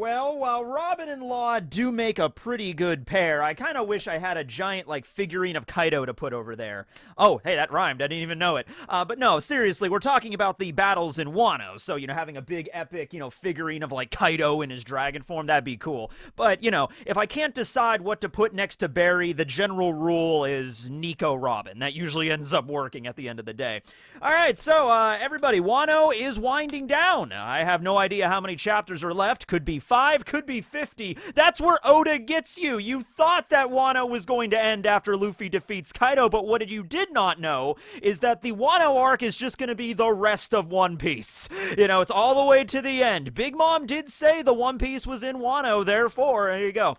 Well, while Robin and Law do make a pretty good pair, I kind of wish I had a giant, like, figurine of Kaido to put over there. Oh, hey, that rhymed. I didn't even know it. But no, seriously, we're talking about the battles in Wano. So, having a big, epic, figurine of, like, Kaido in his dragon form, that'd be cool. But, if I can't decide what to put next to Barry, the general rule is Nico Robin. That usually ends up working at the end of the day. All right, so, everybody, Wano is winding down. I have no idea how many chapters are left. Could be 5, could be 50. That's where Oda gets you. You thought that Wano was going to end after Luffy defeats Kaido, but what you did not know is that the Wano arc is just going to be the rest of One Piece. It's all the way to the end. Big Mom did say the One Piece was in Wano, therefore, there you go.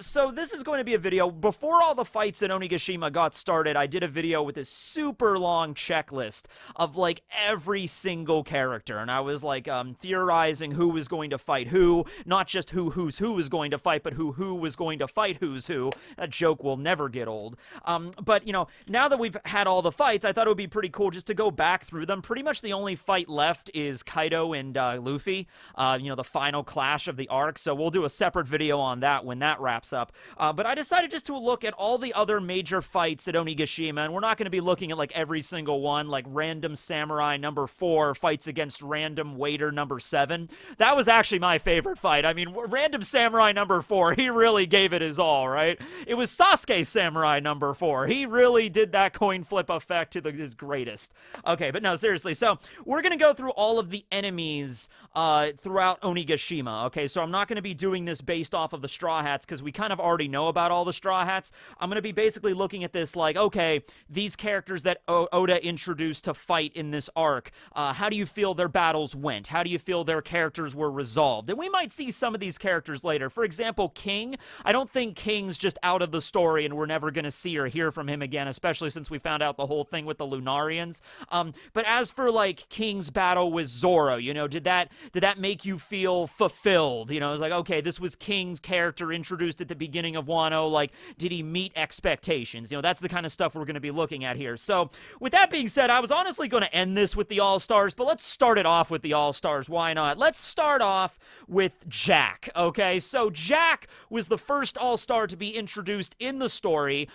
So this is going to be a video. Before all the fights in Onigashima got started, I did a video with this super long checklist of, like, every single character, and I was, like, theorizing who was going to fight who, not just who's who was going to fight, but who was going to fight who's who. That joke will never get old. But, now that we've had all the fights, I thought it would be pretty cool just to go back through them. Pretty much the only fight left is Kaido and Luffy, the final clash of the arc, so we'll do a separate video on that when that wraps up. But I decided just to look at all the other major fights at Onigashima, and we're not going to be looking at, like, every single one, like Random Samurai number 4 fights against Random Waiter number 7. That was actually my favorite fight. I mean, Random Samurai number 4, he really gave it his all, right? It was Sasuke Samurai number 4. He really did that coin flip effect to his greatest. Okay, but no, seriously. So we're going to go through all of the enemies throughout Onigashima, okay? So I'm not going to be doing this based off of the Straw Hats because we kind of already know about all the Straw Hats. I'm going to be basically looking at this like, okay, these characters that Oda introduced to fight in this arc, how do you feel their battles went? How do you feel their characters were resolved? And we might see some of these characters later. For example, King. I don't think King's just out of the story and we're never going to see or hear from him again, especially since we found out the whole thing with the Lunarians. But as for, like, King's battle with Zoro, did that make you feel fulfilled? It's like, okay, this was King's character introduced at the beginning of Wano. Like, did he meet expectations? That's the kind of stuff we're going to be looking at here. So, with that being said, I was honestly going to end this with the All-Stars, but let's start it off with the All-Stars. Why not? Let's start off with Jack, okay? So, Jack was the first All-Star to be introduced in the story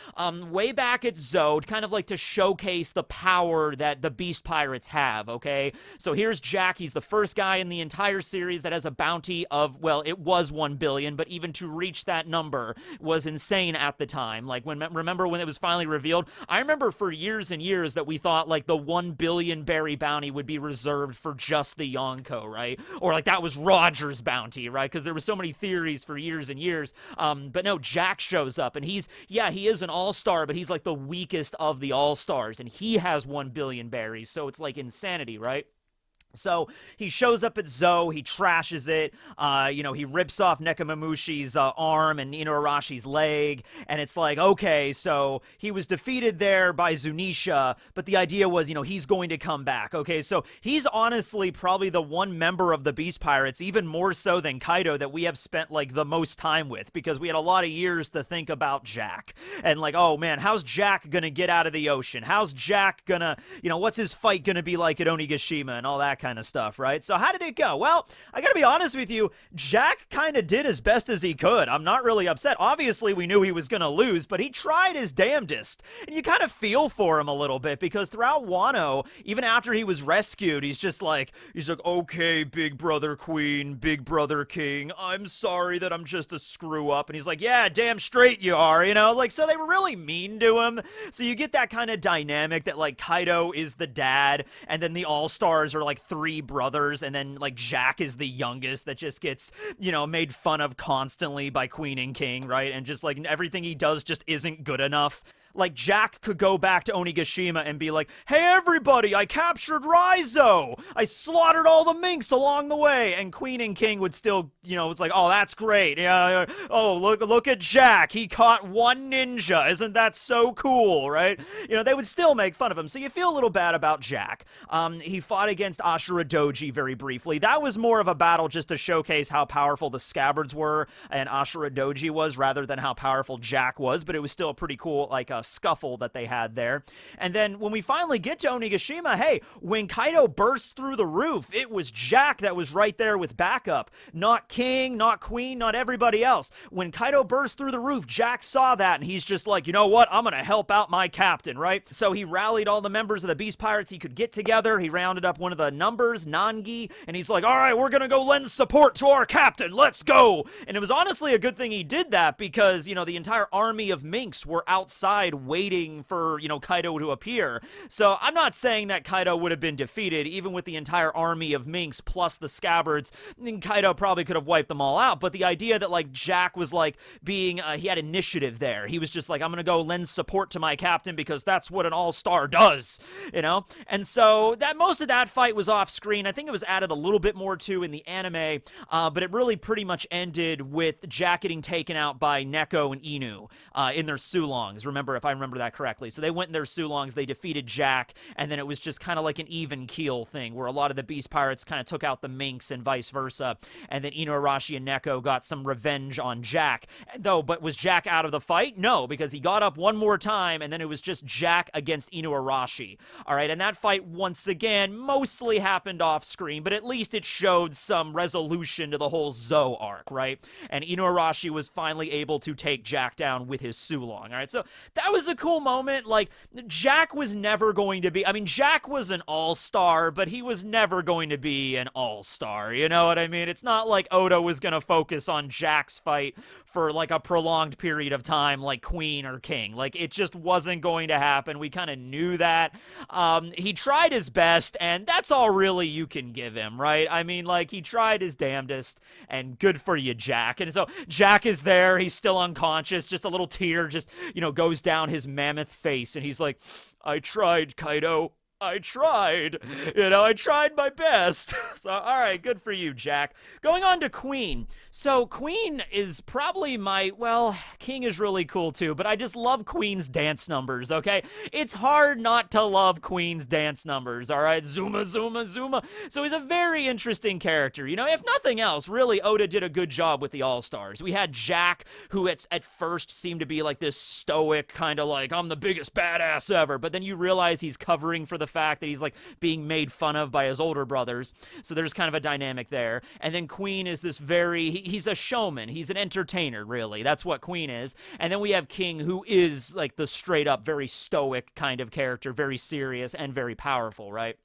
way back at Zode, kind of like to showcase the power that the Beast Pirates have, okay? So, here's Jack. He's the first guy in the entire series that has a bounty of, well, it was 1 billion, but even to reach that number was insane at the time. Like, remember when it was finally revealed? I remember for years and years that we thought, like, the 1 billion berry bounty would be reserved for just the Yonko, right? Or, like, that was Roger's bounty, right? Because there were so many theories for years and years. But no, Jack shows up, and he is an all-star, but he's, like, the weakest of the all-stars, and he has 1 billion berries, so it's, like, insanity, right? So, he shows up at Zou, he trashes it, he rips off Nekomamushi's arm and Inuarashi's leg, and it's like, okay, so he was defeated there by Zunisha, but the idea was, he's going to come back, okay? So, he's honestly probably the one member of the Beast Pirates, even more so than Kaido, that we have spent, like, the most time with, because we had a lot of years to think about Jack, and like, oh man, how's Jack gonna get out of the ocean? How's Jack gonna, what's his fight gonna be like at Onigashima, and all that kind of stuff, right? So how did it go? Well, I gotta be honest with you, Jack kind of did as best as he could. I'm not really upset. Obviously, we knew he was gonna lose, but he tried his damnedest. And you kind of feel for him a little bit, because throughout Wano, even after he was rescued, he's like, okay, big brother queen, big brother king, I'm sorry that I'm just a screw up. And he's like, yeah, damn straight you are, like, so they were really mean to him. So you get that kind of dynamic that, like, Kaido is the dad, and then the All-Stars are, like, 3 brothers, and then, like, Jack is the youngest that just gets, made fun of constantly by Queen and King, right? And just, like, everything he does just isn't good enough. Like, Jack could go back to Onigashima and be like, hey, everybody, I captured Raizo! I slaughtered all the minks along the way! And Queen and King would still, it's like, oh, that's great. Yeah, oh, look at Jack. He caught 1 ninja. Isn't that so cool, right? They would still make fun of him. So you feel a little bad about Jack. He fought against Ashura Doji very briefly. That was more of a battle just to showcase how powerful the Scabbards were and Ashura Doji was, rather than how powerful Jack was. But it was still a pretty cool, like, scuffle that they had there. And then when we finally get to Onigashima, hey, when Kaido bursts through the roof, it was Jack that was right there with backup. Not King, not Queen, not everybody else. When Kaido burst through the roof, Jack saw that, and he's just like, you know what? I'm gonna help out my captain, right? So he rallied all the members of the Beast Pirates he could get together. He rounded up one of the numbers, Nangi, and he's like, all right, we're gonna go lend support to our captain. Let's go. And it was honestly a good thing he did that because, you know, the entire army of minks were outside waiting for, you know, Kaido to appear. So I'm not saying that Kaido would have been defeated, even with the entire army of minks plus the scabbards. And Kaido probably could have wiped them all out. But the idea that, like, Jack was, like, being, he had initiative there. He was just like, I'm gonna go lend support to my captain because that's what an all-star does, you know? And so that most of that fight was off screen. I think it was added a little bit more to in the anime, but it really pretty much ended with Jack getting taken out by Neko and Inu in their Sulongs. Remember, if I remember that correctly. So they went in their Sulongs, they defeated Jack, and then it was just kind of like an even keel thing where a lot of the Beast Pirates kind of took out the minks and vice versa, and then Inuarashi and Neko got some revenge on Jack. But was Jack out of the fight? No, because he got up one more time, and then it was just Jack against Inuarashi. All right, and that fight, once again, mostly happened off screen, but at least it showed some resolution to the whole Zou arc, right? And Inuarashi was finally able to take Jack down with his Sulong, all right? So that was a cool moment. Like, Jack was never going to be, I mean, Jack was an all-star, but he was never going to be an all-star, you know what I mean? It's not like Oda was going to focus on Jack's fight for, like, a prolonged period of time like Queen or King. Like, it just wasn't going to happen. We kind of knew that. He tried his best, and that's all really you can give him, right? I mean, like, he tried his damnedest, and good for you, Jack. And so Jack is there. He's still unconscious. Just a little tear just, you know, goes down his mammoth face, and he's like, I tried, Kaido. I tried. You know, I tried my best. So, all right, good for you, Jack. Going on to Queen. So, Queen is probably well, King is really cool too, but I just love Queen's dance numbers, okay? It's hard not to love Queen's dance numbers, all right? Zuma, Zuma, Zuma. So, he's a very interesting character. You know, if nothing else, really, Oda did a good job with the All-Stars. We had Jack, who at first seemed to be like this stoic, kind of like, I'm the biggest badass ever, but then you realize he's covering for the fact that he's like being made fun of by his older brothers. So there's kind of a dynamic there. And then Queen is this he's a showman. He's an entertainer, really. That's what Queen is. And then we have King, who is like the straight up, very stoic kind of character, very serious and very powerful, right?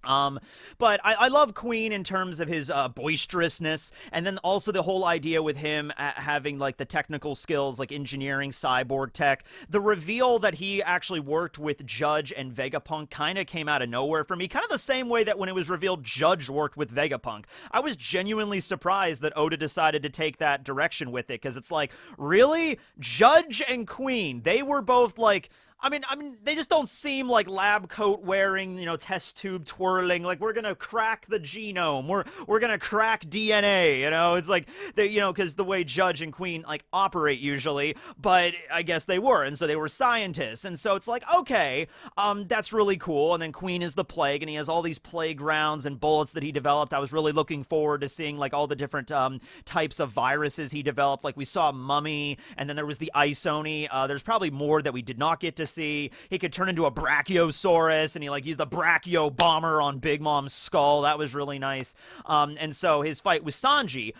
But I love Queen in terms of his boisterousness, and then also the whole idea with him having like the technical skills, like engineering, cyborg tech. The reveal that he actually worked with Judge and Vegapunk kind of came out of nowhere for me, kind of the same way that when it was revealed Judge worked with Vegapunk. I was genuinely surprised that Oda decided to take that direction with it, because it's like, really? Judge and Queen, they were both like, I mean, they just don't seem like lab coat wearing, you know, test tube twirling, like we're gonna crack the genome, we're gonna crack DNA, you know? It's like, they, you know, because the way Judge and Queen, like, operate usually, but I guess they were, and so they were scientists, and so it's like, okay, that's really cool, and then Queen is the plague, and he has all these plague rounds and bullets that he developed. I was really looking forward to seeing, like, all the different, types of viruses he developed. Like, we saw Mummy, and then there was the Ice Oni. There's probably more that we did not get to see. He could turn into a Brachiosaurus, and he like used the Brachio bomber on Big Mom's skull. That was really nice. And so his fight with Sanji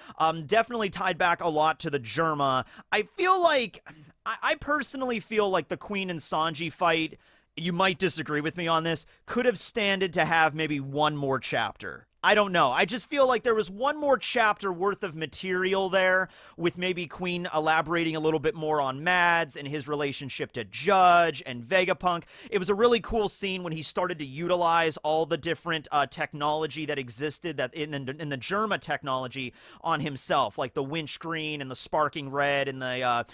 definitely tied back a lot to the Germa. I feel like, I personally feel like the Queen and Sanji fight, you might disagree with me on this, could have standed to have maybe one more chapter. I don't know. I just feel like there was one more chapter worth of material there, with maybe Queen elaborating a little bit more on Mads and his relationship to Judge and Vegapunk. It was a really cool scene when he started to utilize all the different technology that existed that in the Germa technology on himself, like the windscreen and the sparking red and the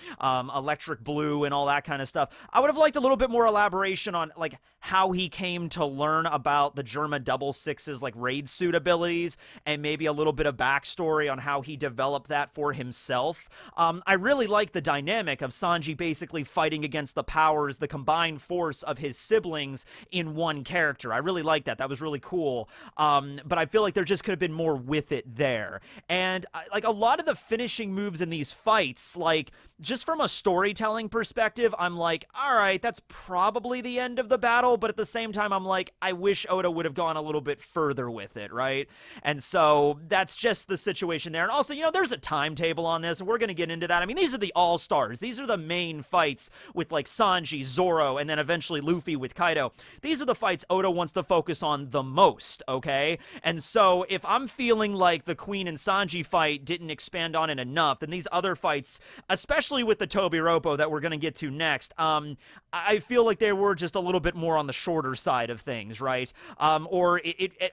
electric blue and all that kind of stuff. I would have liked a little bit more elaboration on like how he came to learn about the Germa Double Six's like raid suit abilities, and maybe a little bit of backstory on how he developed that for himself. I really like the dynamic of Sanji basically fighting against the powers, the combined force of his siblings in one character. I really like that. That was really cool. But I feel like there just could have been more with it there. And like a lot of the finishing moves in these fights, like just from a storytelling perspective, I'm like, all right, that's probably the end of the battle, but at the same time, I'm like, I wish Oda would have gone a little bit further with it, right? And so that's just the situation there. And also, there's a timetable on this, and we're going to get into that. I mean, these are the all-stars. These are the main fights with, like, Sanji, Zoro, and then eventually Luffy with Kaido. These are the fights Oda wants to focus on the most, okay? And so if I'm feeling like the Queen and Sanji fight didn't expand on it enough, then these other fights, especially with the Tobi Roppo that we're going to get to next, I feel like they were just a little bit more on the shorter side of things, right? Or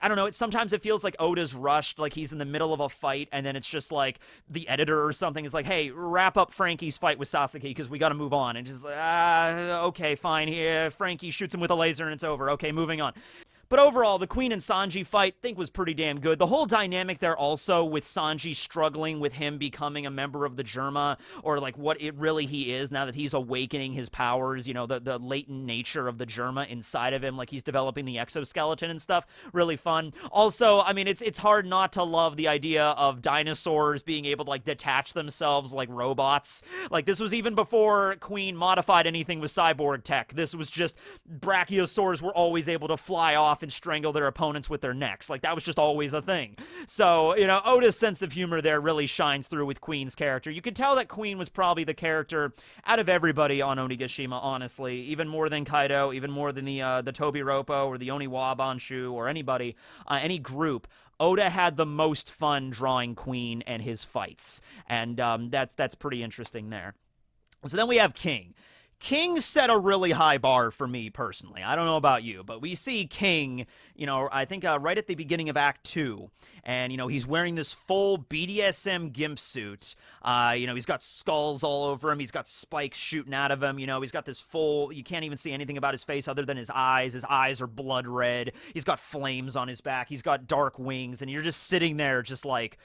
I don't know, sometimes it feels like Oda's rushed, like he's in the middle of a fight, and then it's just like the editor or something is like, hey, wrap up Frankie's fight with Sasuke because we got to move on. And just like, okay, fine, here, Frankie shoots him with a laser and it's over. Okay, moving on. But overall, the Queen and Sanji fight, I think, was pretty damn good. The whole dynamic there also with Sanji struggling with him becoming a member of the Germa, or like what it really he is now that he's awakening his powers, the latent nature of the Germa inside of him, like he's developing the exoskeleton and stuff. Really fun. Also, I mean, it's hard not to love the idea of dinosaurs being able to like detach themselves like robots. Like this was even before Queen modified anything with cyborg tech. This was just brachiosaurs were always able to fly off and strangle their opponents with their necks. Like, that was just always a thing. So, Oda's sense of humor there really shines through with Queen's character. You could tell that Queen was probably the character out of everybody on Onigashima, honestly. Even more than Kaido, even more than the Tobi Roppo or the Oniwa Banshu or anybody, any group. Oda had the most fun drawing Queen and his fights. And that's pretty interesting there. So then we have King. King set a really high bar for me personally. I don't know about you, but we see King, I think right at the beginning of Act 2, and, he's wearing this full BDSM gimp suit. He's got skulls all over him. He's got spikes shooting out of him. He's got this full, you can't even see anything about his face other than his eyes. His eyes are blood red. He's got flames on his back. He's got dark wings, and you're just sitting there just like,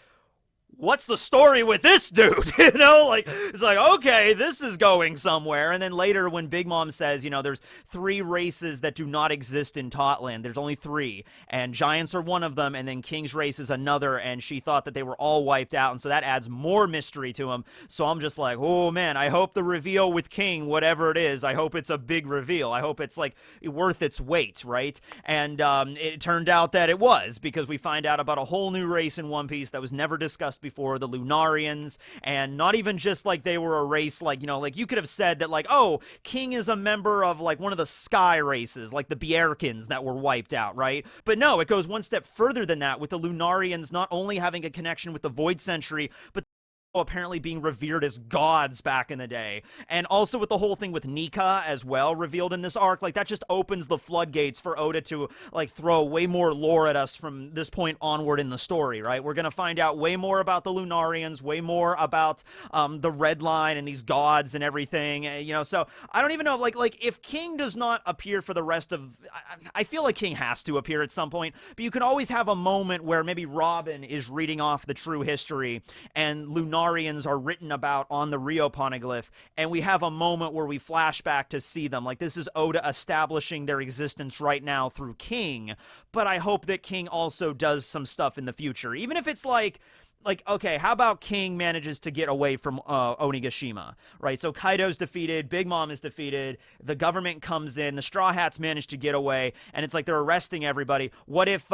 what's the story with this dude? It's like, okay, this is going somewhere. And then later when Big Mom says, there's 3 races that do not exist in Totland. There's only 3. And giants are one of them. And then King's race is another. And she thought that they were all wiped out. And so that adds more mystery to him. So I'm just like, oh man, I hope the reveal with King, whatever it is, I hope it's a big reveal. I hope it's like worth its weight, right? And it turned out that it was, because we find out about a whole new race in One Piece that was never discussed before, the Lunarians, and not even just like they were a race like, like you could have said that like, oh, King is a member of like one of the sky races, like the Bjerkins that were wiped out, right? But no, it goes one step further than that, with the Lunarians not only having a connection with the Void Century, but apparently being revered as gods back in the day. And also with the whole thing with Nika as well revealed in this arc, like that just opens the floodgates for Oda to like throw way more lore at us from this point onward in the story, right? We're gonna find out way more about the Lunarians, way more about the Red Line and these gods and everything, so I don't even know, like if King does not appear for the rest of, I feel like King has to appear at some point, but you can always have a moment where maybe Robin is reading off the true history and Lunarians are written about on the Rio Poneglyph, and we have a moment where we flash back to see them. Like, this is Oda establishing their existence right now through King, but I hope that King also does some stuff in the future. Even if it's like, okay, how about King manages to get away from Onigashima, right? So Kaido's defeated, Big Mom is defeated, the government comes in, the Straw Hats manage to get away, and it's like they're arresting everybody. What if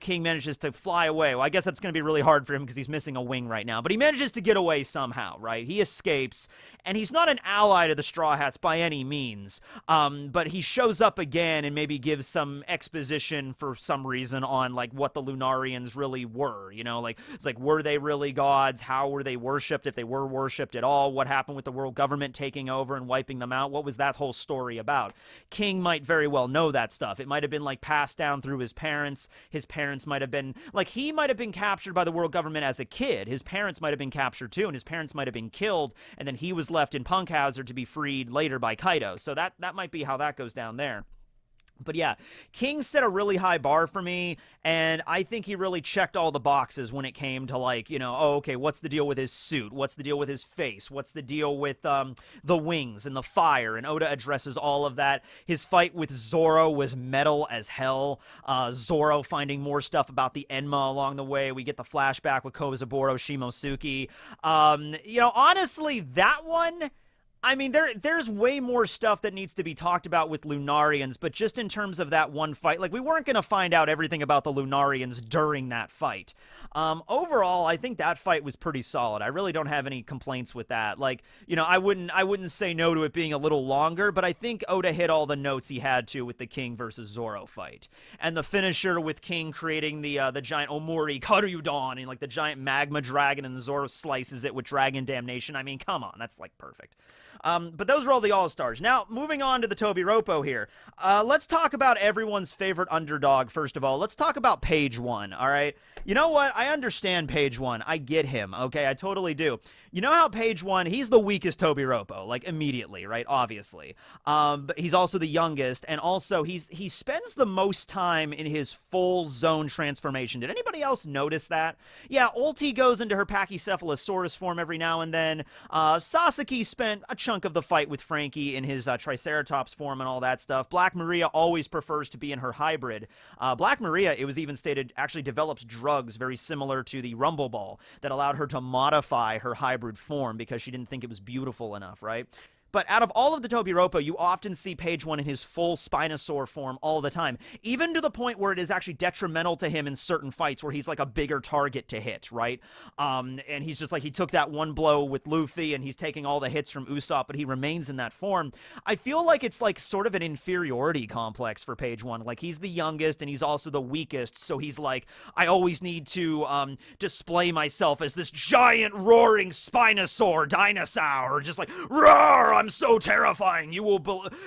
King manages to fly away? Well, I guess that's going to be really hard for him because he's missing a wing right now, but he manages to get away somehow, right? He escapes, and he's not an ally to the Straw Hats by any means, but he shows up again and maybe gives some exposition for some reason on, like, what the Lunarians really were, like, it's like, were they really gods? How were they worshipped, if they were worshipped at all? What happened with the world government taking over and wiping them out? What was that whole story about? King might very well know that stuff. It might have been like passed down through his parents. His parents might have been like, he might have been captured by the world government as a kid. His parents might have been captured too, and his parents might have been killed, and then he was left in Punkhauser to be freed later by Kaido. So that might be how that goes down there. But yeah, King set a really high bar for me, and I think he really checked all the boxes when it came to, like, oh, okay, what's the deal with his suit? What's the deal with his face? What's the deal with the wings and the fire? And Oda addresses all of that. His fight with Zoro was metal as hell. Zoro finding more stuff about the Enma along the way. We get the flashback with Kozaburo Shimosuke. Honestly, that one... I mean, there's way more stuff that needs to be talked about with Lunarians, but just in terms of that one fight, like, we weren't going to find out everything about the Lunarians during that fight. Overall, I think that fight was pretty solid. I really don't have any complaints with that. Like, I wouldn't say no to it being a little longer, but I think Oda hit all the notes he had to with the King versus Zoro fight. And the finisher with King creating the giant Omori Karyudan and, like, the giant magma dragon, and Zoro slices it with Dragon Damnation. I mean, come on, that's, like, perfect. But those were all the All-Stars. Now, moving on to the Tobi Roppo here. Let's talk about everyone's favorite underdog, first of all. Let's talk about Page One, all right? You know what? I understand Page One. I get him, okay? I totally do. You know how Page One, he's the weakest Tobi Roppo, like, immediately, right? Obviously. But he's also the youngest, and also he spends the most time in his full zone transformation. Did anybody else notice that? Yeah, Ulti goes into her Pachycephalosaurus form every now and then. Sasaki spent a chunk of the fight with Frankie in his Triceratops form and all that stuff. Black Maria always prefers to be in her hybrid. Black Maria, it was even stated, actually develops drugs very similar to the Rumble Ball that allowed her to modify her hybrid form because she didn't think it was beautiful enough, right? But out of all of the Tobi Roppo, you often see Page One in his full Spinosaur form all the time, even to the point where it is actually detrimental to him in certain fights where he's like a bigger target to hit, right? And he's just like, he took that one blow with Luffy and he's taking all the hits from Usopp, but he remains in that form. I feel like it's like sort of an inferiority complex for Page One. Like, he's the youngest and he's also the weakest, so he's like, I always need to display myself as this giant roaring Spinosaur dinosaur, just like, roar, I'm so terrifying, you will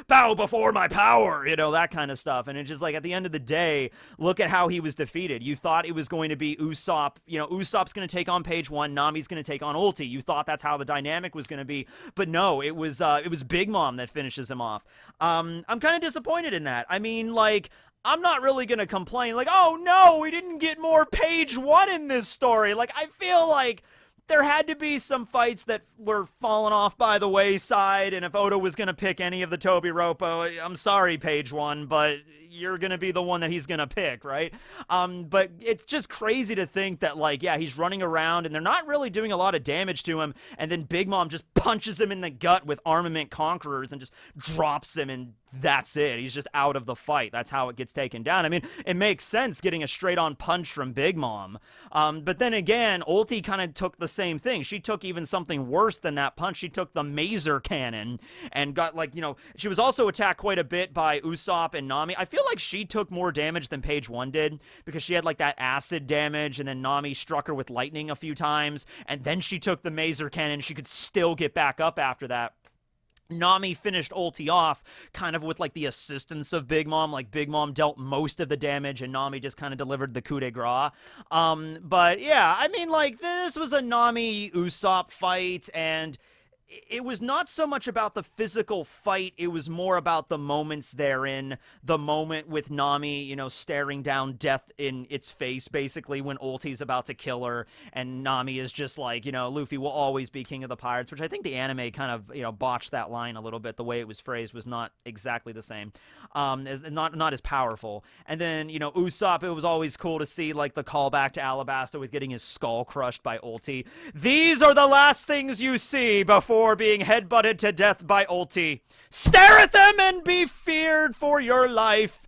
bow before my power, that kind of stuff. And it's just like, at the end of the day, look at how he was defeated. You thought it was going to be Usopp, Usopp's going to take on Page One, Nami's going to take on Ulti. You thought that's how the dynamic was going to be, but no, it was Big Mom that finishes him off. I'm kind of disappointed in that. I mean, like, I'm not really going to complain, like, oh no, we didn't get more Page One in this story. Like, I feel like there had to be some fights that were falling off by the wayside, and if Oda was going to pick any of the Tobi Roppo, I'm sorry, Page One, but you're going to be the one that he's going to pick, right? But it's just crazy to think that, like, yeah, he's running around, and they're not really doing a lot of damage to him, and then Big Mom just punches him in the gut with Armament Conquerors and just drops him, and that's it. He's just out of the fight. That's how it gets taken down. I mean, it makes sense getting a straight-on punch from Big Mom. But then again, Ulti kind of took the same thing. She took even something worse than that punch. She took the Mazer Cannon and got, like, she was also attacked quite a bit by Usopp and Nami. I feel like she took more damage than Page One did because she had, like, that acid damage, and then Nami struck her with lightning a few times, and then she took the Mazer Cannon. She could still get back up after that. Nami finished Ulti off kind of with, like, the assistance of Big Mom. Like, Big Mom dealt most of the damage and Nami just kind of delivered the coup de grace. But yeah, I mean, like, this was a Nami Usopp fight, and it was not so much about the physical fight, it was more about the moments therein. The moment with Nami, staring down death in its face, basically, when Ulti's about to kill her, and Nami is just like, Luffy will always be king of the pirates, which I think the anime kind of, botched that line a little bit. The way it was phrased was not exactly the same, not as powerful. And then, Usopp, it was always cool to see, like, the callback to Alabasta with getting his skull crushed by Ulti. These are the last things you see before being headbutted to death by Ulti. Stare at them and be feared for your life.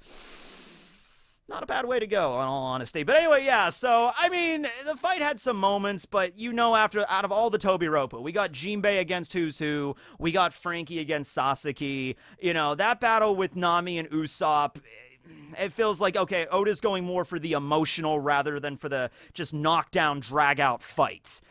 Not a bad way to go, in all honesty. But anyway, yeah, so, I mean, the fight had some moments, but out of all the Tobi Roppo, we got Jinbei against Who's Who, we got Frankie against Sasaki. That battle with Nami and Usopp, it feels like, okay, Oda's going more for the emotional rather than for the just knockdown, drag-out fights.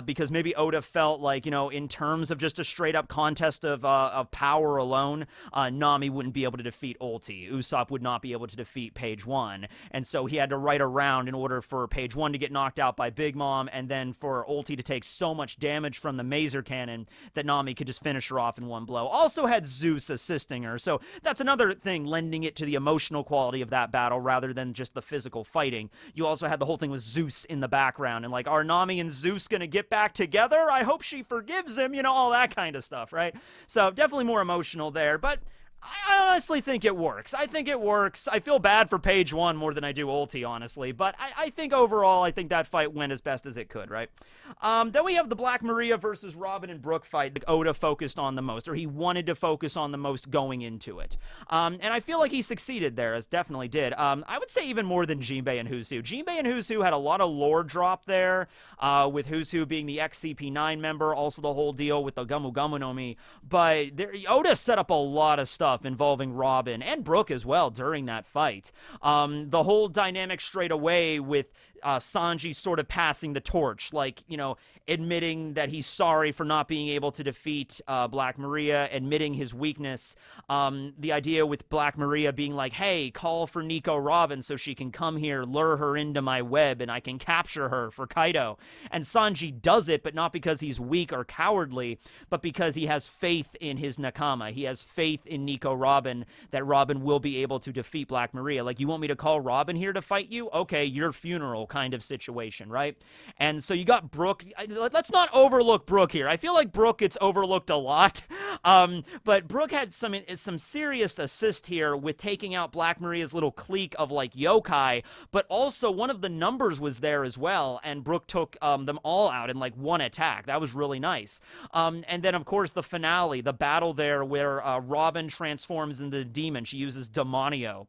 because maybe Oda felt like, in terms of just a straight up contest of power alone, Nami wouldn't be able to defeat Ulti. Usopp would not be able to defeat Page One, and so he had to write around in order for Page One to get knocked out by Big Mom, and then for Ulti to take so much damage from the Mazer Cannon that Nami could just finish her off in one blow. Also had Zeus assisting her, so that's another thing lending it to the emotional quality of that battle rather than just the physical fighting. You also had the whole thing with Zeus in the background, and like, are Nami and Zeus gonna get back together? I hope she forgives him, all that kind of stuff, right? So definitely more emotional there, but I honestly think it works. I think it works. I feel bad for Page One more than I do Ulti, honestly. But I think overall, I think that fight went as best as it could, right? Then we have the Black Maria versus Robin and Brook fight that Oda focused on the most, or he wanted to focus on the most going into it. And I feel like he succeeded there, as definitely did. I would say even more than Jinbei and Husu. Jinbei and Husu had a lot of lore drop there, with Husu being the ex-CP9 member, also the whole deal with the Gamu Gamu no Mi. But Oda set up a lot of stuff involving Robin and Brook as well during that fight. The whole dynamic straight away with Sanji sort of passing the torch, like, admitting that he's sorry for not being able to defeat Black Maria, admitting his weakness. The idea with Black Maria being like, hey, call for Nico Robin so she can come here, lure her into my web, and I can capture her for Kaido. And Sanji does it, but not because he's weak or cowardly, but because he has faith in his Nakama. He has faith in Nico Robin, that Robin will be able to defeat Black Maria. Like, you want me to call Robin here to fight you? Okay, your funeral kind of situation, right? And so you got Brook. Let's not overlook Brook here. I feel like Brook gets overlooked a lot, but Brook had some serious assist here with taking out Black Maria's little clique of like yokai, but also one of the numbers was there as well, and Brook took them all out in like one attack. That was really nice. And then of course the finale, the battle there where Robin transforms into the demon. She uses Demonio,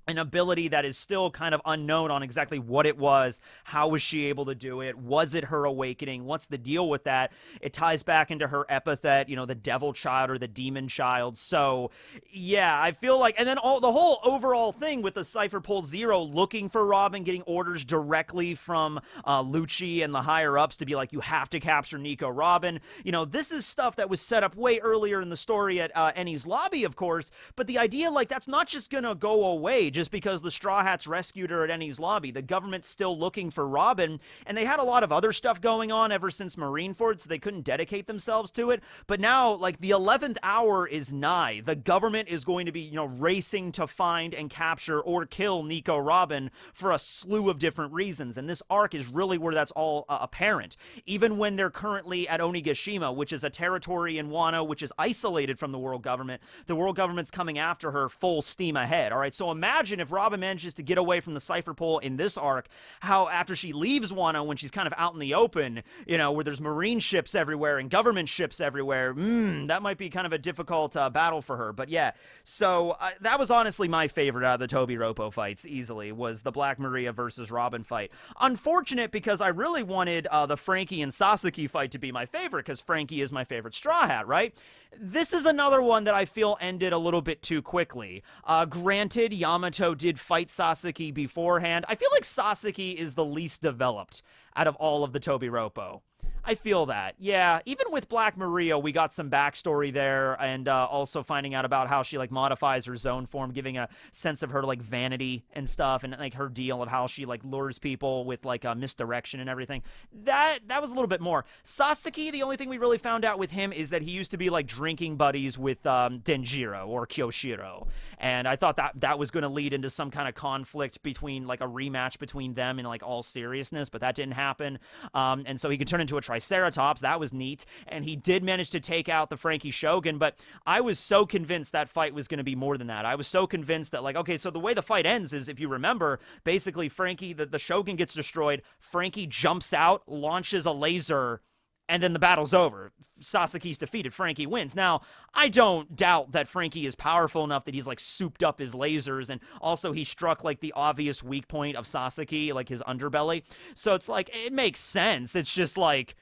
an ability that is still kind of unknown on exactly what it was. How was she able to do it? Was it her awakening? What's the deal with that? It ties back into her epithet, the devil child or the demon child. So, yeah, I feel like, and then the whole overall thing with the Cypher Pole Zero looking for Robin, getting orders directly from Lucci and the higher-ups to be like, you have to capture Nico Robin. This is stuff that was set up way earlier in the story at Enies Lobby, of course, but the idea, like, that's not just gonna go away just because the Straw Hats rescued her at Enies Lobby. The government's still looking for Robin, and they had a lot of other stuff going on ever since Marineford, so they couldn't dedicate themselves to it. But now, like, the 11th hour is nigh. The government is going to be, racing to find and capture or kill Nico Robin for a slew of different reasons, and this arc is really where that's all apparent. Even when they're currently at Onigashima, which is a territory in Wano which is isolated from the world government's coming after her full steam ahead. All right, so imagine if Robin manages to get away from the Cypher Pole in this arc, how after she leaves Wano, when she's kind of out in the open, where there's marine ships everywhere and government ships everywhere, that might be kind of a difficult battle for her. But yeah, so that was honestly my favorite out of the Tobi Roppo fights, easily, was the Black Maria versus Robin fight. Unfortunate, because I really wanted the Frankie and Sasaki fight to be my favorite, because Frankie is my favorite Straw Hat, right? This is another one that I feel ended a little bit too quickly. Granted, Yamato did fight Sasaki beforehand. I feel like Sasaki is the least developed out of all of the Tobi Roppo. I feel that. Yeah, even with Black Maria, we got some backstory there, and also finding out about how she, like, modifies her zone form, giving a sense of her, like, vanity and stuff, and, like, her deal of how she, like, lures people with, like, misdirection and everything. That was a little bit more. Sasaki, the only thing we really found out with him is that he used to be, like, drinking buddies with Denjiro or Kyoshiro, and I thought that was going to lead into some kind of conflict between, like, a rematch between them in, like, all seriousness, but that didn't happen, and so he could turn into a Triceratops. That was neat, and he did manage to take out the Frankie Shogun, but I was so convinced that fight was going to be more than that. I was so convinced that, like, okay, so the way the fight ends is, if you remember, basically Frankie, the Shogun gets destroyed, Frankie jumps out, launches a laser, and then the battle's over. Sasaki's defeated. Frankie wins. Now, I don't doubt that Frankie is powerful enough that he's, like, souped up his lasers, and also he struck, like, the obvious weak point of Sasaki, like, his underbelly. So it's like, it makes sense. It's just, like,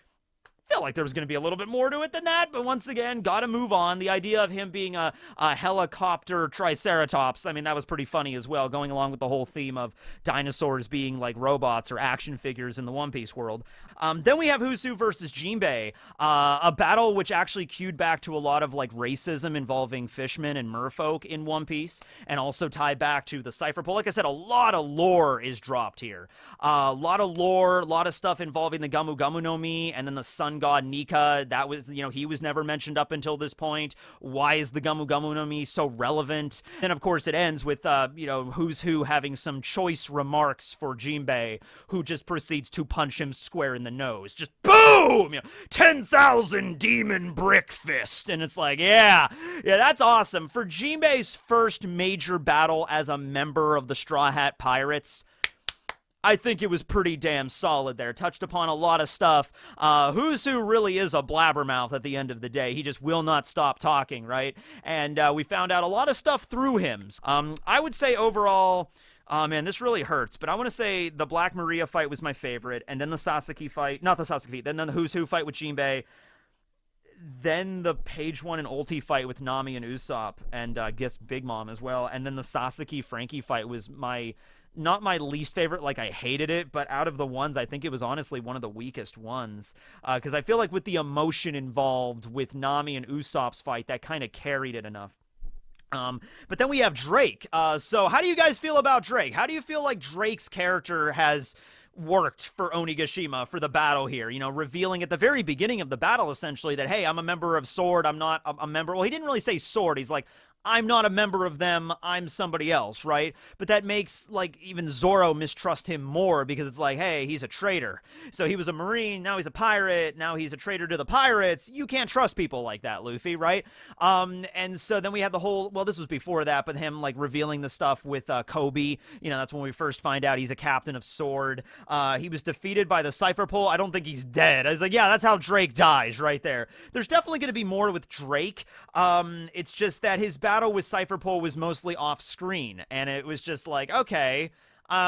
felt like there was going to be a little bit more to it than that, but once again, gotta move on. The idea of him being a helicopter triceratops, I mean, that was pretty funny as well, going along with the whole theme of dinosaurs being like robots or action figures in the One Piece world. Then we have Husu versus Jinbei, a battle which actually cued back to a lot of like racism involving fishmen and merfolk in One Piece, and also tied back to the Cypher Pole. Like I said, a lot of lore is dropped here. A lot of lore, a lot of stuff involving the Gamu Gamu no Mi, and then the sun god Nika. That was, you know, he was never mentioned up until this point. Why is the Gamu Gamu no Mi so relevant? And of course it ends with, you know, Who's Who having some choice remarks for Jinbei, who just proceeds to punch him square in the nose. Just boom! You know, 10,000 demon brick fist. And it's like, yeah, that's awesome. For Jinbei's first major battle as a member of the Straw Hat Pirates, I think it was pretty damn solid there. Touched upon a lot of stuff. Who's Who really is a blabbermouth at the end of the day. He just will not stop talking, right? And we found out a lot of stuff through him. I would say overall, man, this really hurts, but I want to say the Black Maria fight was my favorite, and then the Sasaki fight, not the Sasaki fight, then the Who's Who fight with Jinbei, then the Page 1 and Ulti fight with Nami and Usopp, and I guess Big Mom as well, and then the Sasaki Frankie fight was not my least favorite, like I hated it, but out of the ones, I think it was honestly one of the weakest ones, because I feel like with the emotion involved with Nami and Usopp's fight, that kind of carried it enough. But then we have Drake. So how do you guys feel about Drake? How do you feel like Drake's character has worked for Onigashima for the battle here? You know, revealing at the very beginning of the battle, essentially, that, hey, I'm a member of Sword, I'm not a member. Well, he didn't really say Sword. He's like, I'm not a member of them, I'm somebody else, right? But that makes, like, even Zoro mistrust him more, because it's like, hey, he's a traitor. So he was a Marine, now he's a pirate, now he's a traitor to the pirates. You can't trust people like that, Luffy, right? And so then we had the whole, well, this was before that, but him, like, revealing the stuff with Kobe. You know, that's when we first find out he's a captain of Sword. He was defeated by the Cypher Pole. I don't think he's dead. I was like, yeah, that's how Drake dies right there. There's definitely going to be more with Drake. It's just that his battle with Cypher Pole was mostly off screen, and it was just like, okay,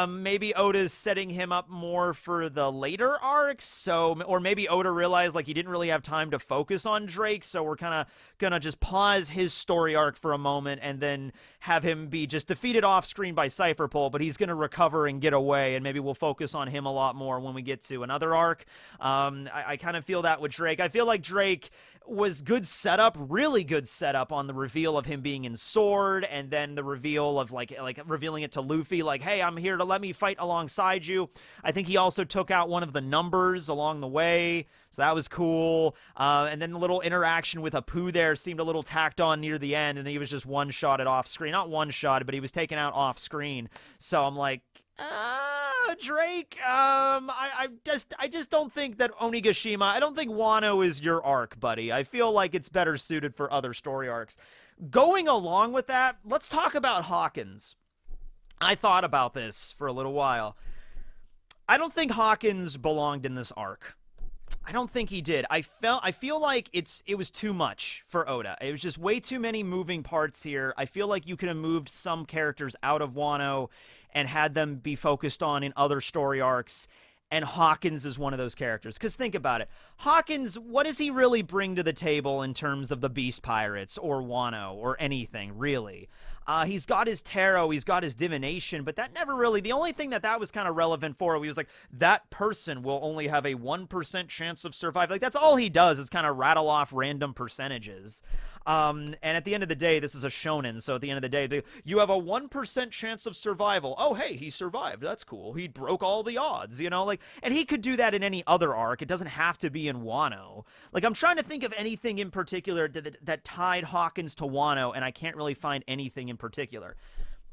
maybe Oda's setting him up more for the later arcs, so, or maybe Oda realized like he didn't really have time to focus on Drake, so we're kind of gonna just pause his story arc for a moment and then have him be just defeated off screen by Cypher Pole, but he's gonna recover and get away, and maybe we'll focus on him a lot more when we get to another arc. I kind of feel that with Drake. I feel like Drake was good setup, really good setup on the reveal of him being in Sword, and then the reveal of like revealing it to Luffy, like, hey, I'm here to let me fight alongside you. I think he also took out one of the numbers along the way, so that was cool. And then the little interaction with Apu there seemed a little tacked on near the end, and then he was just one-shotted off screen. Not one-shotted, but he was taken out off screen. So I'm like, Drake, I just don't think that Onigashima, I don't think Wano is your arc, buddy. I feel like it's better suited for other story arcs. Going along with that, let's talk about Hawkins. I thought about this for a little while. I don't think Hawkins belonged in this arc. I don't think he did. I feel like it was too much for Oda. It was just way too many moving parts here. I feel like you could have moved some characters out of Wano and had them be focused on in other story arcs, and Hawkins is one of those characters. Because think about it. Hawkins, what does he really bring to the table in terms of the Beast Pirates or Wano or anything, really? He's got his tarot, he's got his divination, but that never really, the only thing that was kind of relevant for, he was like, that person will only have a 1% chance of survival. Like, that's all he does is kind of rattle off random percentages. And at the end of the day, this is a shonen, so at the end of the day, you have a 1% chance of survival. Oh, hey, he survived. That's cool. He broke all the odds, you know? Like, and he could do that in any other arc. It doesn't have to be in Wano. Like, I'm trying to think of anything in particular that tied Hawkins to Wano, and I can't really find anything in particular.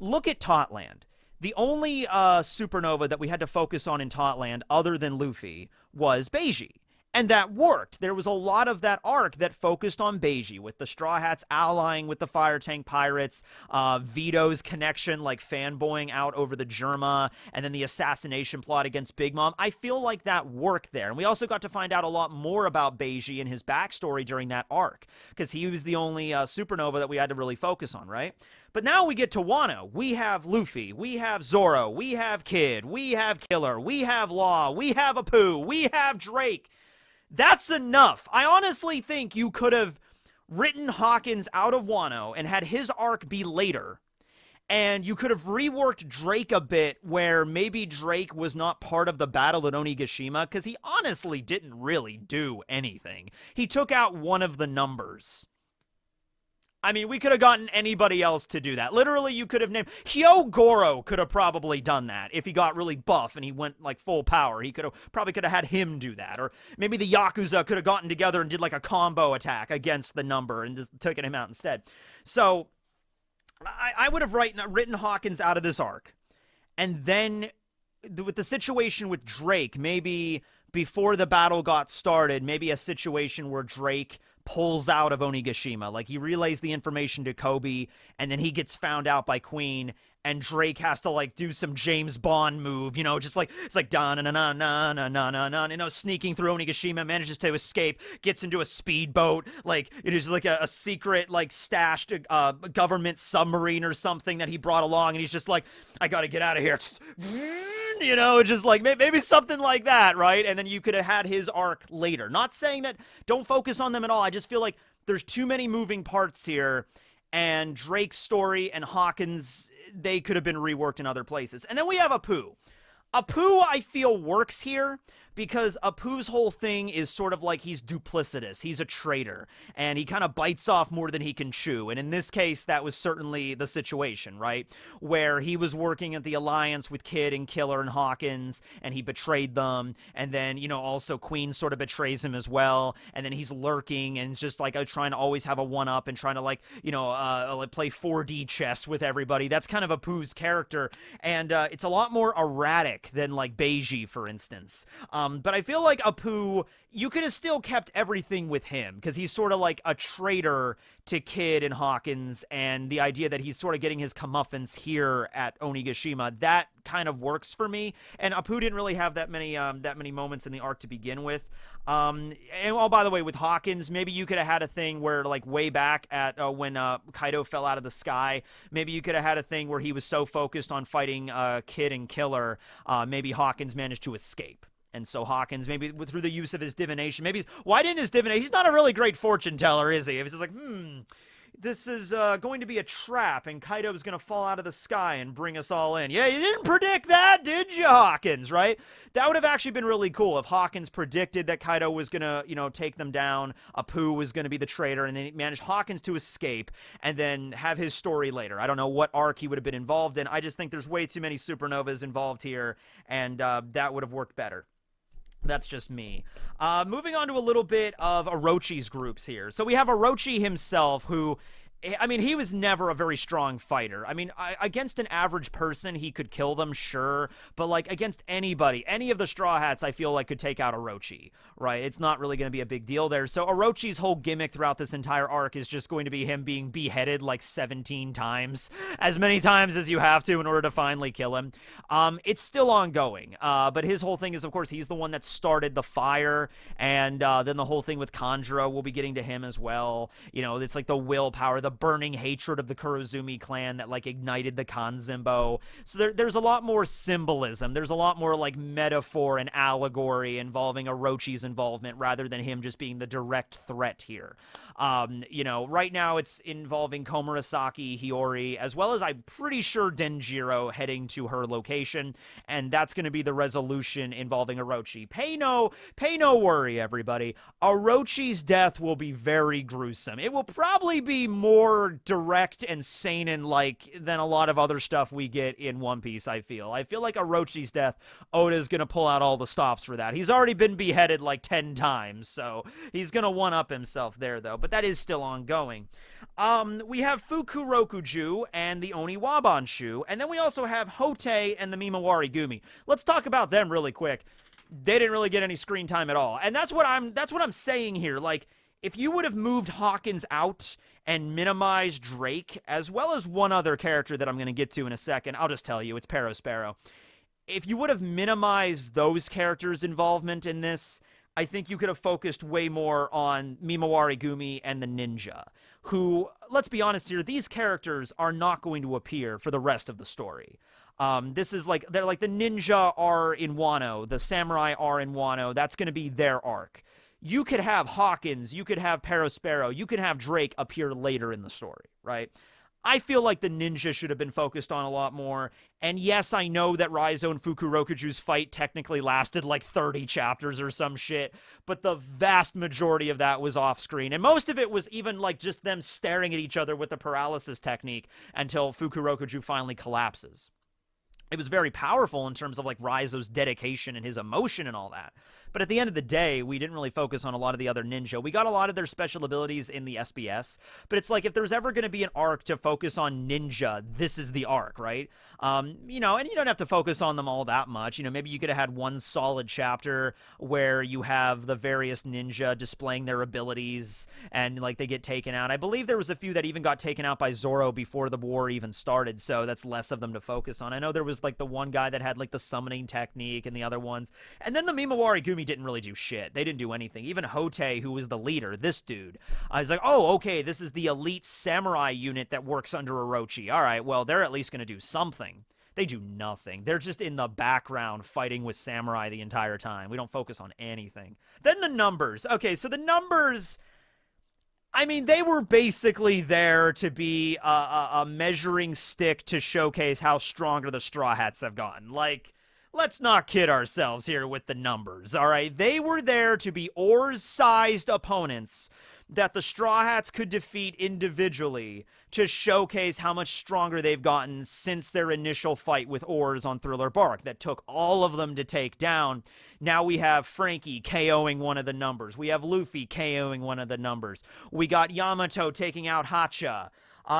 Look at Totland. The only supernova that we had to focus on in Totland, other than Luffy, was Beiji. And that worked. There was a lot of that arc that focused on Beiji, with the Straw Hats allying with the Fire Tank Pirates, Vito's connection, like fanboying out over the Germa, and then the assassination plot against Big Mom. I feel like that worked there. And we also got to find out a lot more about Beiji and his backstory during that arc, because he was the only supernova that we had to really focus on, right? But now we get to Wano. We have Luffy, we have Zoro, we have Kid, we have Killer, we have Law, we have Apu, we have Drake. That's enough. I honestly think you could have written Hawkins out of Wano and had his arc be later. And you could have reworked Drake a bit where maybe Drake was not part of the battle at Onigashima, because he honestly didn't really do anything. He took out one of the numbers. I mean, we could have gotten anybody else to do that. Literally, you could have named... Hyogoro could have probably done that if he got really buff and he went, like, full power. He probably could have had him do that. Or maybe the Yakuza could have gotten together and did, like, a combo attack against the number and just taken him out instead. So, I would have written Hawkins out of this arc. And then, with the situation with Drake, maybe before the battle got started, maybe a situation where Drake pulls out of Onigashima. Like, he relays the information to Kobe, and then he gets found out by Queen, and Drake has to, like, do some James Bond move, you know, just like, it's like, da-na-na-na-na-na-na-na, you know, sneaking through Onigashima, manages to escape, gets into a speedboat, like, it is like a secret, like, stashed government submarine or something that he brought along, and he's just like, I gotta get out of here. You know, just like, maybe something like that, right? And then you could have had his arc later. Not saying that, don't focus on them at all. I just feel like there's too many moving parts here, and Drake's story and Hawkins, they could have been reworked in other places. And then we have Apu. Apu, I feel, works here because Apu's whole thing is sort of like he's duplicitous. He's a traitor, and he kind of bites off more than he can chew. And in this case, that was certainly the situation, right? Where he was working at the alliance with Kid and Killer and Hawkins, and he betrayed them. And then, you know, also Queen sort of betrays him as well. And then he's lurking and just like trying to always have a one-up and trying to, like, you know, like play 4D chess with everybody. That's kind of Apu's character. And it's a lot more erratic than, like, Beiji, for instance. But I feel like Apu, you could have still kept everything with him, because he's sort of like a traitor to Kid and Hawkins, and the idea that he's sort of getting his comeuppance here at Onigashima, that kind of works for me. And Apu didn't really have that many moments in the arc to begin with. And, oh, by the way, with Hawkins, maybe you could have had a thing where, like, way back at when Kaido fell out of the sky, maybe you could have had a thing where he was so focused on fighting Kid and Killer, maybe Hawkins managed to escape. And so Hawkins, maybe through the use of his divination, why didn't his divination, he's not a really great fortune teller, is he? He's just like, this is going to be a trap, and Kaido's going to fall out of the sky and bring us all in. Yeah, you didn't predict that, did you, Hawkins, right? That would have actually been really cool if Hawkins predicted that Kaido was going to, you know, take them down, Apu was going to be the traitor, and then he managed Hawkins to escape, and then have his story later. I don't know what arc he would have been involved in. I just think there's way too many Supernovas involved here, and that would have worked better. That's just me. Moving on to a little bit of Orochi's groups here. So we have Orochi himself, who, I mean, he was never a very strong fighter. I mean, against an average person, he could kill them, sure. But, like, against anybody, any of the Straw Hats, I feel like could take out Orochi, right? It's not really going to be a big deal there. So Orochi's whole gimmick throughout this entire arc is just going to be him being beheaded, like, 17 times. As many times as you have to in order to finally kill him. It's still ongoing. But his whole thing is, of course, he's the one that started the fire. And then the whole thing with Kanjuro, we'll be getting to him as well. You know, it's like the willpower, the burning hatred of the Kurozumi clan that, like, ignited the Kanzimbo. So there's a lot more symbolism. There's a lot more, like, metaphor and allegory involving Orochi's involvement rather than him just being the direct threat here. You know, right now it's involving Komurasaki, Hiyori, as well as I'm pretty sure Denjiro heading to her location, and that's going to be the resolution involving Orochi. Pay no worry, everybody. Orochi's death will be very gruesome. It will probably be more direct and seinen-like than a lot of other stuff we get in One Piece, I feel. I feel like Orochi's death, Oda's going to pull out all the stops for that. He's already been beheaded like 10 times, so he's going to one-up himself there, though. But that is still ongoing. We have Fukurokuju and the Oniwabanshu, and then we also have Hote and the Mimawari Gumi. Let's talk about them really quick. They didn't really get any screen time at all, and that's what I'm saying here. Like, if you would have moved Hawkins out and minimized Drake, as well as one other character that I'm going to get to in a second, I'll just tell you, it's Sparrow. If you would have minimized those characters' involvement in this, I think you could have focused way more on Mimawari Gumi and the ninja, who, let's be honest here, these characters are not going to appear for the rest of the story. This is like, they're like the ninja are in Wano, the samurai are in Wano, that's going to be their arc. you could have Hawkins, you could have Perospero, you could have Drake appear later in the story, right? I feel like the ninja should have been focused on a lot more. And yes, I know that Raizo and Fukurokuju's fight technically lasted like 30 chapters or some shit, but the vast majority of that was off screen. And most of it was even like just them staring at each other with the paralysis technique until Fukurokuju finally collapses. It was very powerful in terms of like Raizo's dedication and his emotion and all that. But at the end of the day, we didn't really focus on a lot of the other ninja. We got a lot of their special abilities in the SBS, but it's like if there's ever going to be an arc to focus on ninja, this is the arc, right? You know, and you don't have to focus on them all that much. You know, maybe you could have had one solid chapter where you have the various ninja displaying their abilities and like they get taken out. I believe there was a few that even got taken out by Zoro before the war even started, so that's less of them to focus on. I know there was like the one guy that had like the summoning technique and the other ones. And then the Mimawari Gumi didn't really do shit. They didn't do anything. Even Hote, who was the leader, this dude, I was like, oh, okay, this is the elite samurai unit that works under Orochi. All right, well, they're at least going to do something. They do nothing. They're just in the background fighting with samurai the entire time. We don't focus on anything. Then the numbers. Okay, so the numbers, I mean, they were basically there to be a measuring stick to showcase how stronger the Straw Hats have gotten. Like, let's not kid ourselves here with the numbers, all right? They were there to be Oars-sized opponents that the Straw Hats could defeat individually to showcase how much stronger they've gotten since their initial fight with Oars on Thriller Bark that took all of them to take down. Now we have Frankie KOing one of the numbers. We have Luffy KOing one of the numbers. We got Yamato taking out Hacha.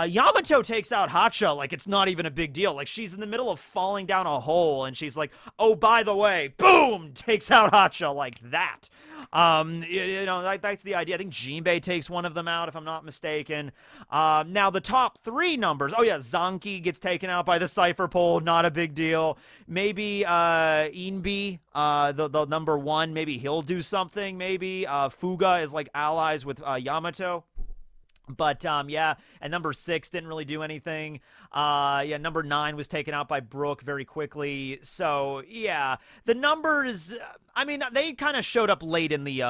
Yamato takes out Hacha like it's not even a big deal. Like, she's in the middle of falling down a hole, and she's like, oh, by the way, boom, takes out Hacha like that. You know, that's the idea. I think Jinbei takes one of them out, if I'm not mistaken. Now, the top three numbers. Oh, yeah, Zanki gets taken out by the Cypher Pole. Not a big deal. Maybe Inbi, the number one, maybe he'll do something, maybe. Fuga is, like, allies with Yamato. But, yeah, and number 6 didn't really do anything. Yeah, number 9 was taken out by Brook very quickly. So, yeah, the numbers, I mean, they kind of showed up late in the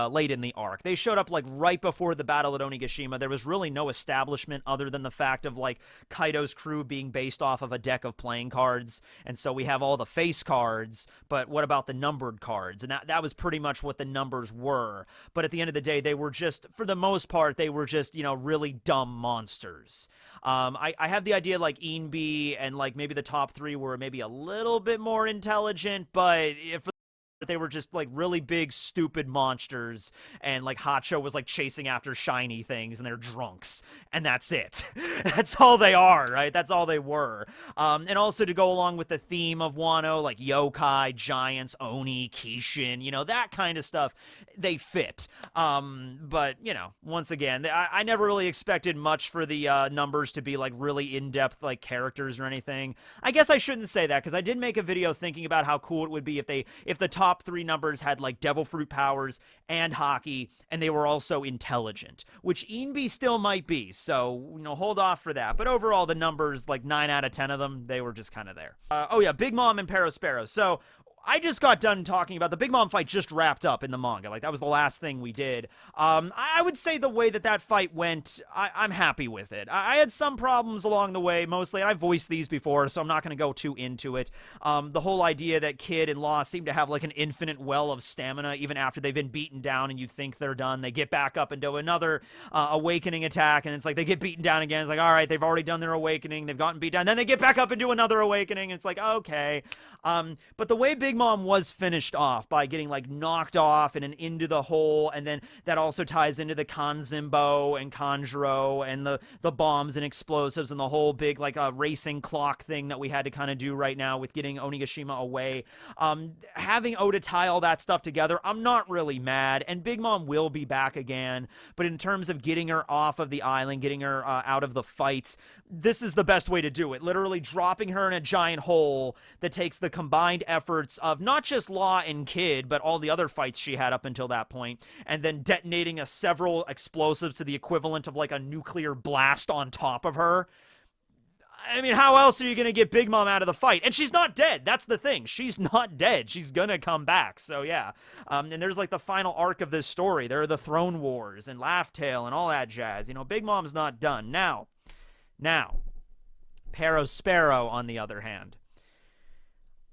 arc. They showed up, like, right before the battle at Onigashima. There was really no establishment other than the fact of, like, Kaido's crew being based off of a deck of playing cards. And so we have all the face cards, but what about the numbered cards? And that was pretty much what the numbers were. But at the end of the day, they were just, for the most part, they were just, you know, really dumb monsters. I have the idea like Inbi and like maybe the top 3 were maybe a little bit more intelligent, but if they were just like really big stupid monsters, and like Hacha was like chasing after shiny things and they're drunks, and that's it. That's all they are, right? That's all they were. And also to go along with the theme of Wano, like yokai, giants, Oni, Kishin, you know, that kind of stuff, they fit. But you know, once again, I never really expected much for the numbers to be like really in-depth like characters or anything. I guess I shouldn't say that, because I did make a video thinking about how cool it would be if the top 3 numbers had like devil fruit powers and hockey, and they were also intelligent, which Inbi still might be. So, you know, hold off for that. But overall, the numbers, like 9 out of 10 of them, they were just kind of there. Oh yeah, Big Mom and Perospero. So I just got done talking about the Big Mom fight just wrapped up in the manga. Like, that was the last thing we did. I would say the way that fight went, I'm happy with it. I had some problems along the way, mostly, and I voiced these before, so I'm not going to go too into it. The whole idea that Kid and Law seem to have, like, an infinite well of stamina, even after they've been beaten down and you think they're done. They get back up and do another awakening attack, and it's like they get beaten down again. It's like, all right, they've already done their awakening. They've gotten beat down. Then they get back up and do another awakening, and it's like, okay. But the way Big Mom was finished off by getting like knocked off and into the hole, and then that also ties into the Kanzimbo and Kanjuro and the bombs and explosives and the whole big like racing clock thing that we had to kind of do right now with getting Onigashima away. Having Oda tie all that stuff together, I'm not really mad, and Big Mom will be back again, but in terms of getting her off of the island, getting her out of the fights, this is the best way to do it. Literally dropping her in a giant hole that takes the combined efforts of not just Law and Kid, but all the other fights she had up until that point, and then detonating several explosives to the equivalent of like a nuclear blast on top of her. I mean, how else are you going to get Big Mom out of the fight? And she's not dead. That's the thing. She's not dead. She's going to come back. So, yeah. And there's like the final arc of this story. There are the Throne Wars and Laugh Tale and all that jazz. You know, Big Mom's not done. Now, Sparrow, on the other hand.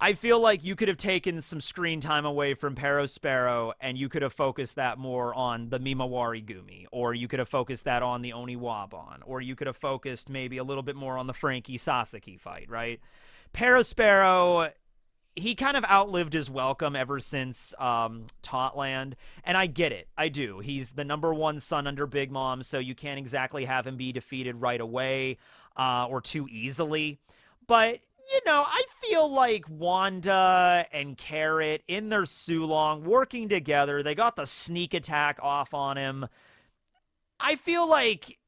I feel like you could have taken some screen time away from Sparrow and you could have focused that more on the Mimawari Gumi, or you could have focused that on the Oniwaban, or you could have focused maybe a little bit more on the Frankie Sasaki fight, right? Sparrow, he kind of outlived his welcome ever since Totland, and I get it. I do. He's the #1 son under Big Mom, so you can't exactly have him be defeated right away or too easily, but you know, I feel like Wanda and Carrot in their Sulong working together, they got the sneak attack off on him. I feel like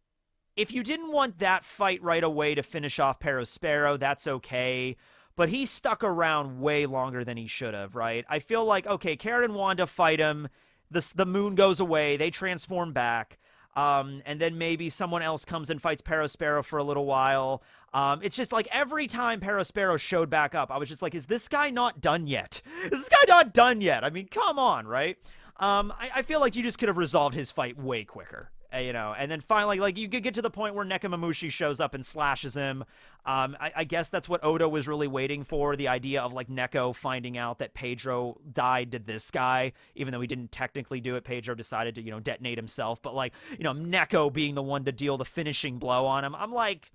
if you didn't want that fight right away to finish off Sparrow, that's okay. But he stuck around way longer than he should have, right? I feel like, okay, Carrot and Wanda fight him. The moon goes away. They transform back. And then maybe someone else comes and fights Sparrow for a little while. It's just like every time Sparrow showed back up, I was just like, is this guy not done yet? Is this guy not done yet? I mean, come on, right? I feel like you just could have resolved his fight way quicker. You know, and then finally, like, you could get to the point where Nekomamushi shows up and slashes him. I guess that's what Oda was really waiting for, the idea of, like, Neko finding out that Pedro died to this guy, even though he didn't technically do it. Pedro decided to, you know, detonate himself. But, like, you know, Neko being the one to deal the finishing blow on him. I'm like,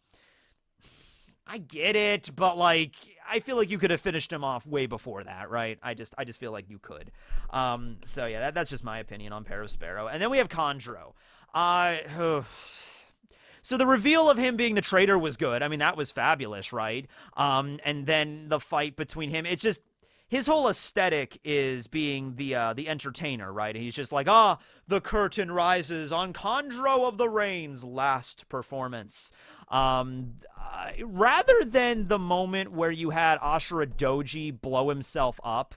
I get it, but, like, I feel like you could have finished him off way before that, right? I just feel like you could. So, yeah, that's just my opinion on Sparrow. And then we have Kanjuro. So the reveal of him being the traitor was good. I mean, that was fabulous, right? And then the fight between him, it's just, his whole aesthetic is being the entertainer, right? And he's just like, the curtain rises on Kanjuro of the Rain's last performance. Rather than the moment where you had Ashura Doji blow himself up,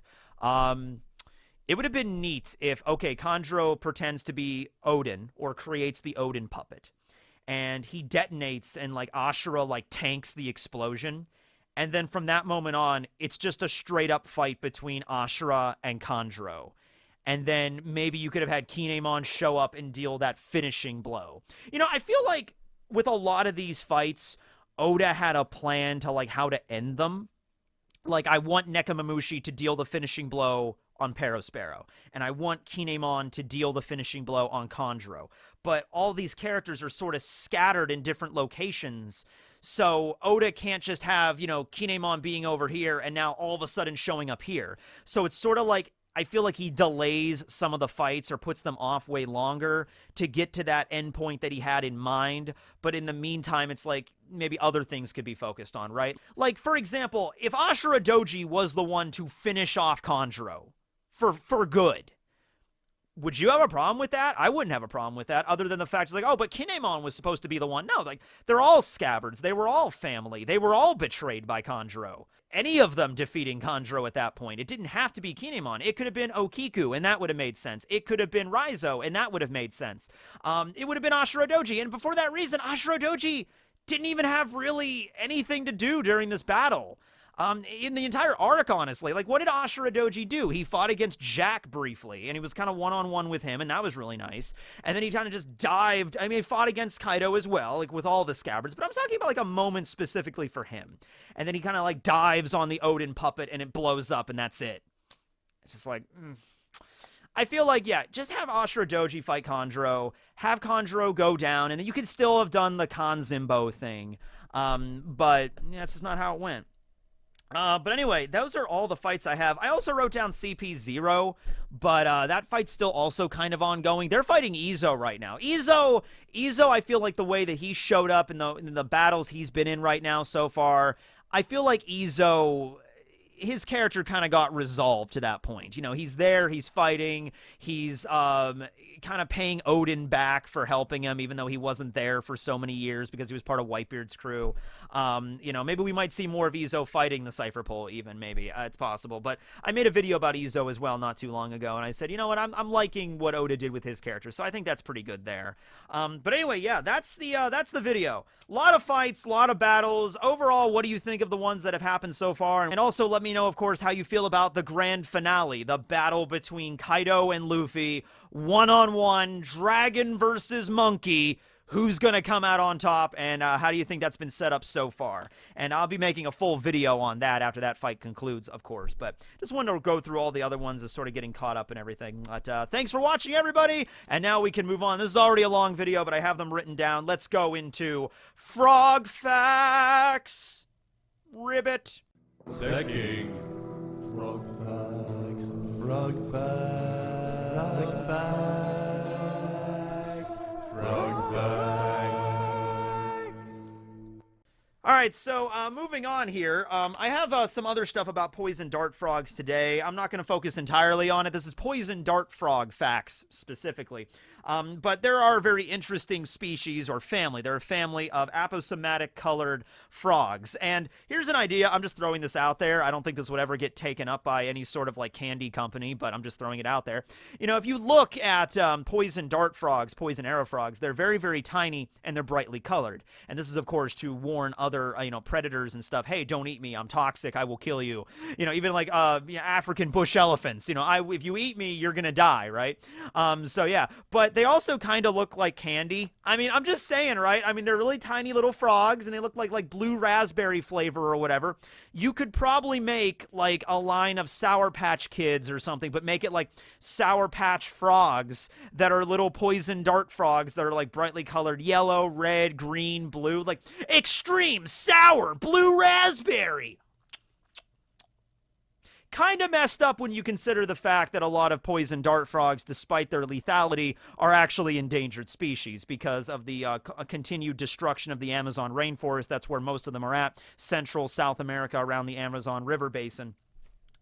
it would have been neat if, okay, Kanjuro pretends to be Odin or creates the Odin puppet. And he detonates and, like, Ashura, like, tanks the explosion. And then from that moment on, it's just a straight-up fight between Ashura and Kanjuro. And then maybe you could have had Kinemon show up and deal that finishing blow. You know, I feel like with a lot of these fights, Oda had a plan to, like, how to end them. Like, I want Nekomamushi to deal the finishing blow on Sparrow, and I want Kinemon to deal the finishing blow on Kanjuro. But all these characters are sort of scattered in different locations, so Oda can't just have, you know, Kinemon being over here and now all of a sudden showing up here. So it's sort of like, I feel like he delays some of the fights or puts them off way longer to get to that end point that he had in mind. But in the meantime, it's like maybe other things could be focused on, right? Like, for example, if Ashura Doji was the one to finish off Kanjuro for good, would you have a problem with that? I wouldn't have a problem with that, other than the fact, like, oh, but Kinemon was supposed to be the one. No, like, they're all scabbards. They were all family. They were all betrayed by Kanjuro. Any of them defeating Kanjuro at that point. It didn't have to be Kinemon. It could have been Okiku, and that would have made sense. It could have been Raizo, and that would have made sense. It would have been Ashura Doji, and for that reason, Ashura Doji didn't even have really anything to do during this battle. In the entire arc, honestly. Like, what did Ashura Doji do? He fought against Jack briefly, and he was kind of one-on-one with him, and that was really nice. And then he kind of just dived. I mean, he fought against Kaido as well, like, with all the scabbards, but I'm talking about, like, a moment specifically for him. And then he kind of, like, dives on the Odin puppet, and it blows up, and that's it. It's just like, I feel like, yeah, just have Ashura Doji fight Kanjuro, have Kanjuro go down, and then you could still have done the Kanzimbo thing. But, yeah, that's just not how it went. But anyway, those are all the fights I have. I also wrote down CP0, but that fight's still also kind of ongoing. They're fighting Izo right now. Izo, I feel like the way that he showed up in the battles he's been in right now so far, I feel like Izo his character kind of got resolved to that point. You know, he's there, he's fighting, he's kind of paying Odin back for helping him, even though he wasn't there for so many years because he was part of Whitebeard's crew. You know, maybe we might see more of Izo fighting the Cypher Pole, even, maybe. It's possible. But I made a video about Izo as well not too long ago, and I said, you know what, I'm liking what Oda did with his character, so I think that's pretty good there. But anyway, yeah, that's the video. A lot of fights, a lot of battles. Overall, what do you think of the ones that have happened so far? And also let me know, of course, how you feel about the grand finale, the battle between Kaido and Luffy, one-on-one, dragon versus monkey. Who's going to come out on top, and how do you think that's been set up so far? And I'll be making a full video on that after that fight concludes, of course. But just wanted to go through all the other ones as sort of getting caught up and everything. But thanks for watching, everybody. And now we can move on. This is already a long video, but I have them written down. Let's go into Frog Facts. Ribbit. Tekking. Frog Facts. Frog Facts. Frog Facts. Frog Facts. Alright, so moving on here, I have some other stuff about poison dart frogs today. I'm not going to focus entirely on it. This is poison dart frog facts, specifically. But there are very interesting species or family. They're a family of aposematic colored frogs. And here's an idea. I'm just throwing this out there. I don't think this would ever get taken up by any sort of like candy company, but I'm just throwing it out there. You know, if you look at poison dart frogs, poison arrow frogs, they're very, very tiny and they're brightly colored. And this is, of course, to warn other, you know, predators and stuff. Hey, don't eat me. I'm toxic. I will kill you. You know, even like you know, African bush elephants. You know, if you eat me, you're gonna die, right? So yeah, but they also kind of look like candy. I mean, I'm just saying, right? I mean, they're really tiny little frogs, and they look like blue raspberry flavor or whatever. You could probably make like a line of Sour Patch Kids or something, but make it like Sour Patch Frogs that are little poison dart frogs that are like brightly colored yellow, red, green, blue, like extreme sour blue raspberry. Kind of messed up when you consider the fact that a lot of poison dart frogs, despite their lethality, are actually endangered species because of the continued destruction of the Amazon rainforest. That's where most of them are at, Central South America, around the Amazon River basin.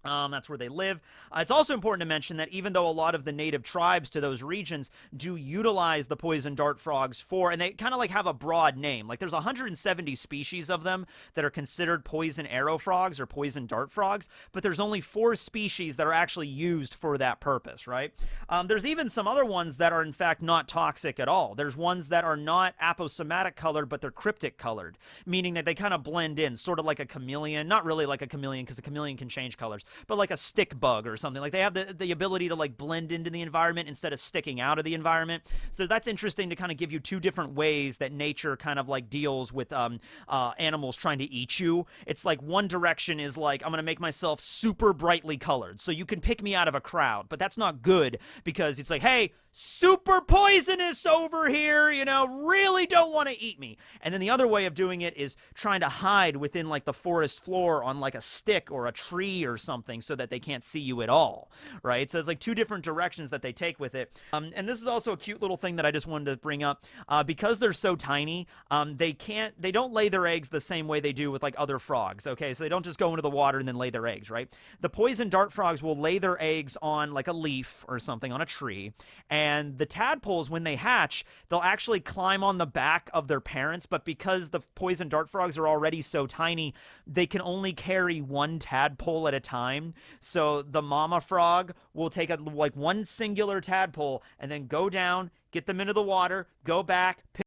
That's where they live. It's also important to mention that even though a lot of the native tribes to those regions do utilize the poison dart frogs for, and they kind of like have a broad name, like there's 170 species of them that are considered poison arrow frogs or poison dart frogs, but there's only 4 species that are actually used for that purpose, right? There's even some other ones that are in fact not toxic at all. There's ones that are not aposematic colored, but they're cryptic colored, meaning that they kind of blend in, sort of like a chameleon. Not really like a chameleon, because a chameleon can change colors, but like a stick bug or something. Like they have the ability to like blend into the environment instead of sticking out of the environment. So that's interesting to kind of give you 2 different ways that nature kind of like deals with animals trying to eat you. It's like one direction is like, I'm going to make myself super brightly colored so you can pick me out of a crowd, but that's not good because it's like, hey, super poisonous over here, you know, really don't want to eat me. And then the other way of doing it is trying to hide within like the forest floor on like a stick or a tree or something so that they can't see you at all, right? So it's like 2 different directions that they take with it. And this is also a cute little thing that I just wanted to bring up. Because they're so tiny, they don't lay their eggs the same way they do with like other frogs, okay? So they don't just go into the water and then lay their eggs, right? The poison dart frogs will lay their eggs on like a leaf or something on a tree, and the tadpoles, when they hatch, they'll actually climb on the back of their parents, but because the poison dart frogs are already so tiny, they can only carry 1 tadpole at a time. So the mama frog will take like 1 singular tadpole and then go down, get them into the water, go back, pick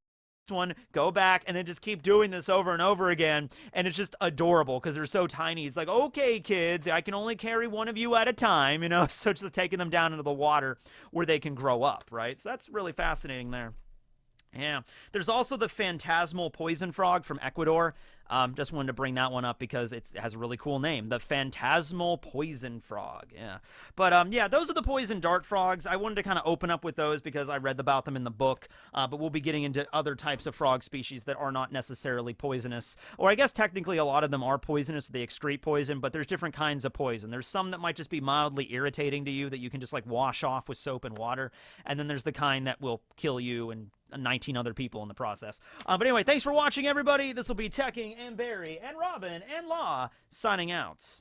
one, go back, and then just keep doing this over and over again. And it's just adorable because they're so tiny. It's like, okay, kids, I can only carry 1 of you at a time, you know, so just taking them down into the water where they can grow up, right? So that's really fascinating there. Yeah. There's also the phantasmal poison frog from Ecuador. Just wanted to bring that one up because it has a really cool name. The phantasmal poison frog. Yeah. But, yeah, those are the poison dart frogs. I wanted to kind of open up with those because I read about them in the book. But we'll be getting into other types of frog species that are not necessarily poisonous. Or I guess technically a lot of them are poisonous. They excrete poison, but there's different kinds of poison. There's some that might just be mildly irritating to you that you can just, like, wash off with soap and water. And then there's the kind that will kill you and 19 other people in the process. But anyway, thanks for watching, everybody. This will be Tekking and Barry and Robin and Law signing out.